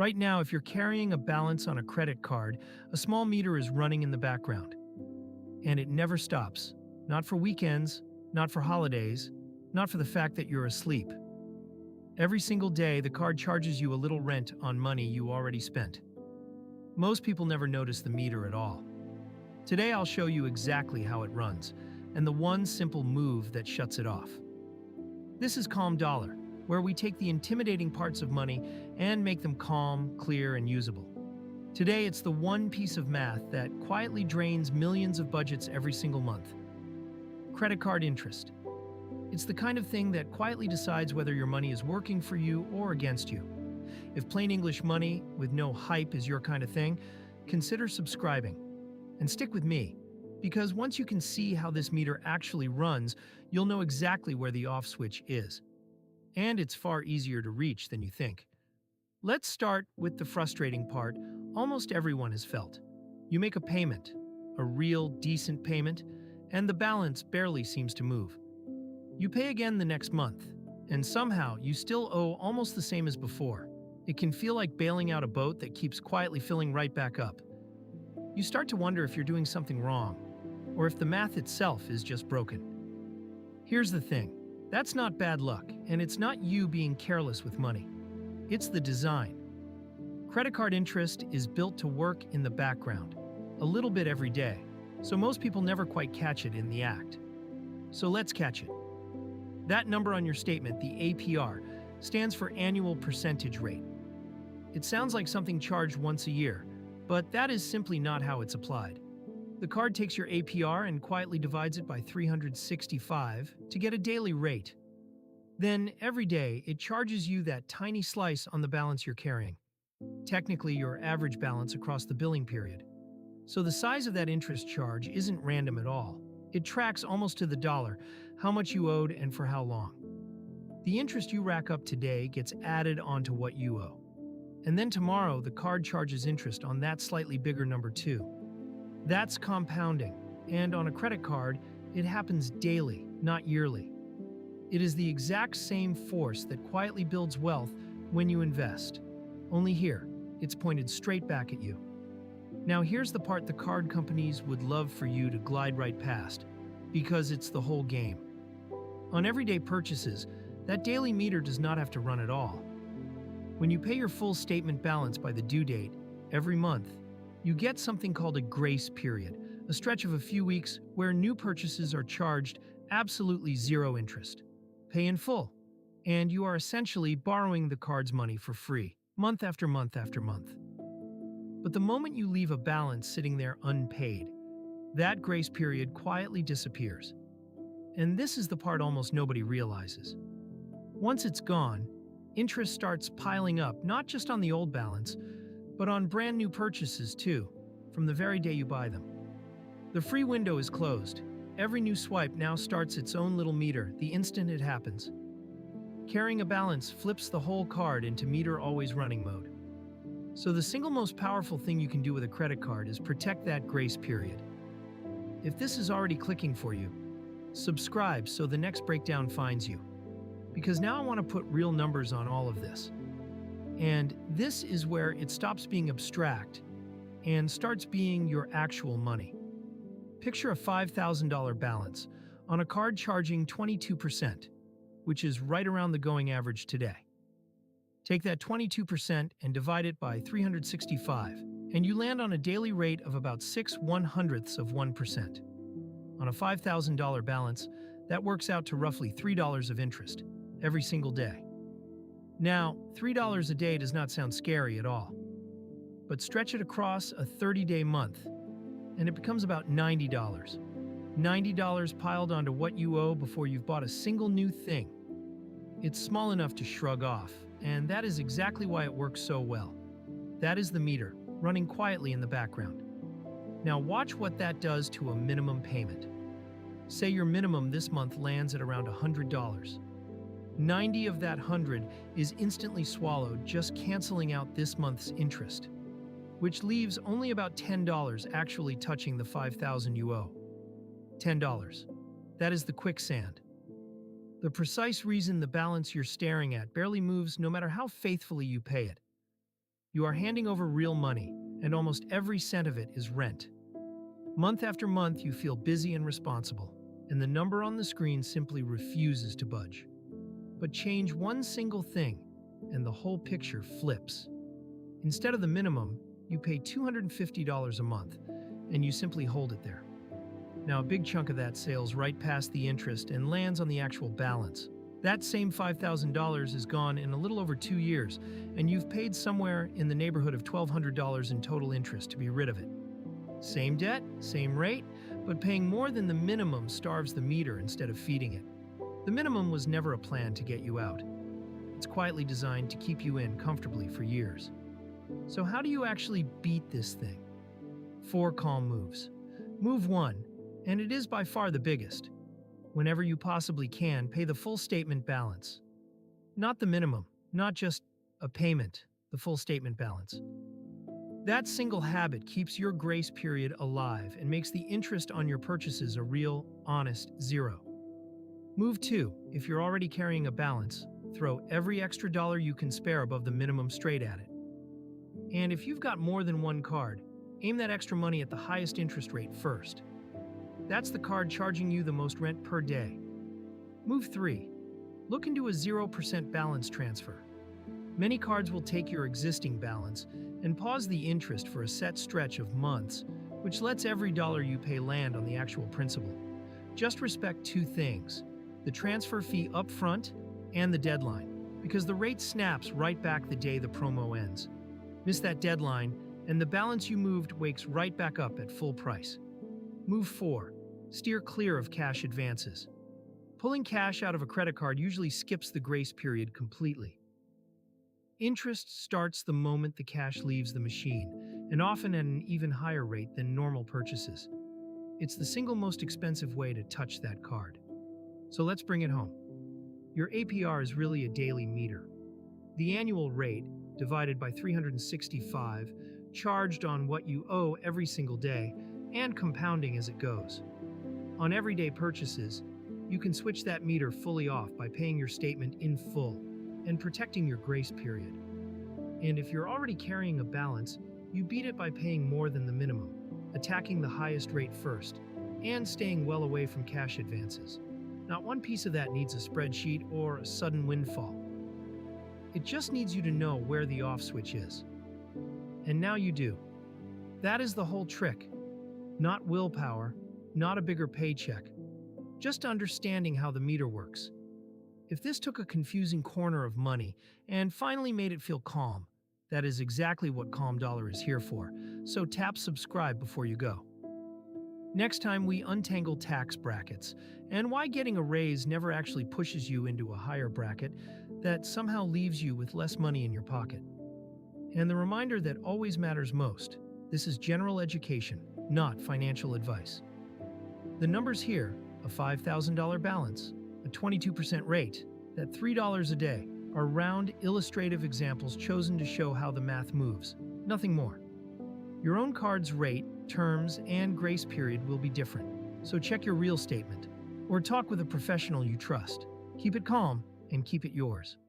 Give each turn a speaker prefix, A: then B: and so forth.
A: Right now, if you're carrying a balance on a credit card, a small meter is running in the background. And it never stops. Not for weekends, not for holidays, not for the fact that you're asleep. Every single day, the card charges you a little rent on money you already spent. Most people never notice the meter at all. Today, I'll show you exactly how it runs, and the one simple move that shuts it off. This is Calm Dollar, where we take the intimidating parts of money and make them calm, clear, and usable. Today, it's the one piece of math that quietly drains millions of budgets every single month. Credit card interest. It's the kind of thing that quietly decides whether your money is working for you or against you. If plain English money with no hype is your kind of thing, consider subscribing. And stick with me, because once you can see how this meter actually runs, you'll know exactly where the off switch is. And it's far easier to reach than you think. Let's start with the frustrating part almost everyone has felt. You make a payment, a real decent payment, and the balance barely seems to move. You pay again the next month, and somehow you still owe almost the same as before. It can feel like bailing out a boat that keeps quietly filling right back up. You start to wonder if you're doing something wrong, or if the math itself is just broken. Here's the thing, that's not bad luck, and it's not you being careless with money. It's the design. Credit card interest is built to work in the background, a little bit every day, so most people never quite catch it in the act. So let's catch it. That number on your statement, the APR, stands for annual percentage rate. It sounds like something charged once a year, but that is simply not how it's applied. The card takes your APR and quietly divides it by 365 to get a daily rate. Then, every day, it charges you that tiny slice on the balance you're carrying. Technically, your average balance across the billing period. So the size of that interest charge isn't random at all. It tracks almost to the dollar how much you owed and for how long. The interest you rack up today gets added onto what you owe. And then tomorrow, the card charges interest on that slightly bigger number too. That's compounding, and on a credit card, it happens daily, not yearly. It is the exact same force that quietly builds wealth when you invest. Only here, it's pointed straight back at you. Now here's the part the card companies would love for you to glide right past, because it's the whole game. On everyday purchases, that daily meter does not have to run at all. When you pay your full statement balance by the due date, every month, you get something called a grace period, a stretch of a few weeks where new purchases are charged absolutely zero interest. Pay in full, and you are essentially borrowing the card's money for free, month after month after month. But the moment you leave a balance sitting there unpaid, that grace period quietly disappears. And this is the part almost nobody realizes. Once it's gone, interest starts piling up not just on the old balance, but on brand new purchases too, from the very day you buy them. The free window is closed. Every new swipe now starts its own little meter the instant it happens. Carrying a balance flips the whole card into meter always running mode. So the single most powerful thing you can do with a credit card is protect that grace period. If this is already clicking for you, subscribe so the next breakdown finds you. Because now I want to put real numbers on all of this. And this is where it stops being abstract and starts being your actual money. Picture a $5,000 balance on a card charging 22%, which is right around the going average today. Take that 22% and divide it by 365, and you land on a daily rate of about 0.06%. On a $5,000 balance, that works out to roughly $3 of interest every single day. Now, $3 a day does not sound scary at all. But stretch it across a 30-day month, and it becomes about $90. $90 piled onto what you owe before you've bought a single new thing. It's small enough to shrug off, and that is exactly why it works so well. That is the meter, running quietly in the background. Now watch what that does to a minimum payment. Say your minimum this month lands at around $100. 90 of that 100 is instantly swallowed, just canceling out this month's interest, which leaves only about $10 actually touching the $5,000 you owe. $10. That is the quicksand. The precise reason the balance you're staring at barely moves no matter how faithfully you pay it. You are handing over real money, and almost every cent of it is rent. Month after month, you feel busy and responsible, and the number on the screen simply refuses to budge. But change one single thing, and the whole picture flips. Instead of the minimum, you pay $250 a month, and you simply hold it there. Now, a big chunk of that sails right past the interest and lands on the actual balance. That same $5,000 is gone in a little over 2 years, and you've paid somewhere in the neighborhood of $1,200 in total interest to be rid of it. Same debt, same rate, but paying more than the minimum starves the meter instead of feeding it. The minimum was never a plan to get you out. It's quietly designed to keep you in comfortably for years. So how do you actually beat this thing? 4 calm moves. Move 1, and it is by far the biggest. Whenever you possibly can, pay the full statement balance. Not the minimum, not just a payment, the full statement balance. That single habit keeps your grace period alive and makes the interest on your purchases a real, honest zero. Move 2, if you're already carrying a balance, throw every extra dollar you can spare above the minimum straight at it. And if you've got more than one card, aim that extra money at the highest interest rate first. That's the card charging you the most rent per day. Move 3. Look into a 0% balance transfer. Many cards will take your existing balance and pause the interest for a set stretch of months, which lets every dollar you pay land on the actual principal. Just respect 2 things: the transfer fee up front and the deadline, because the rate snaps right back the day the promo ends. Miss that deadline, and the balance you moved wakes right back up at full price. Move 4. Steer clear of cash advances. Pulling cash out of a credit card usually skips the grace period completely. Interest starts the moment the cash leaves the machine, and often at an even higher rate than normal purchases. It's the single most expensive way to touch that card. So let's bring it home. Your APR is really a daily meter. The annual rate, divided by 365, charged on what you owe every single day, and compounding as it goes. On everyday purchases, you can switch that meter fully off by paying your statement in full and protecting your grace period. And if you're already carrying a balance, you beat it by paying more than the minimum, attacking the highest rate first, and staying well away from cash advances. Not one piece of that needs a spreadsheet or a sudden windfall. It just needs you to know where the off switch is. And now you do. That is the whole trick. Not willpower, not a bigger paycheck, just understanding how the meter works. If this took a confusing corner of money and finally made it feel calm, that is exactly what Calm Dollar is here for, so tap subscribe before you go. Next time we untangle tax brackets and why getting a raise never actually pushes you into a higher bracket that somehow leaves you with less money in your pocket. And the reminder that always matters most: this is general education, not financial advice. The numbers here, a $5,000 balance, a 22% rate, that $3 a day, are round, illustrative examples chosen to show how the math moves, nothing more. Your own card's rate, terms, and grace period will be different, so check your real statement, or talk with a professional you trust. Keep it calm, and keep it yours.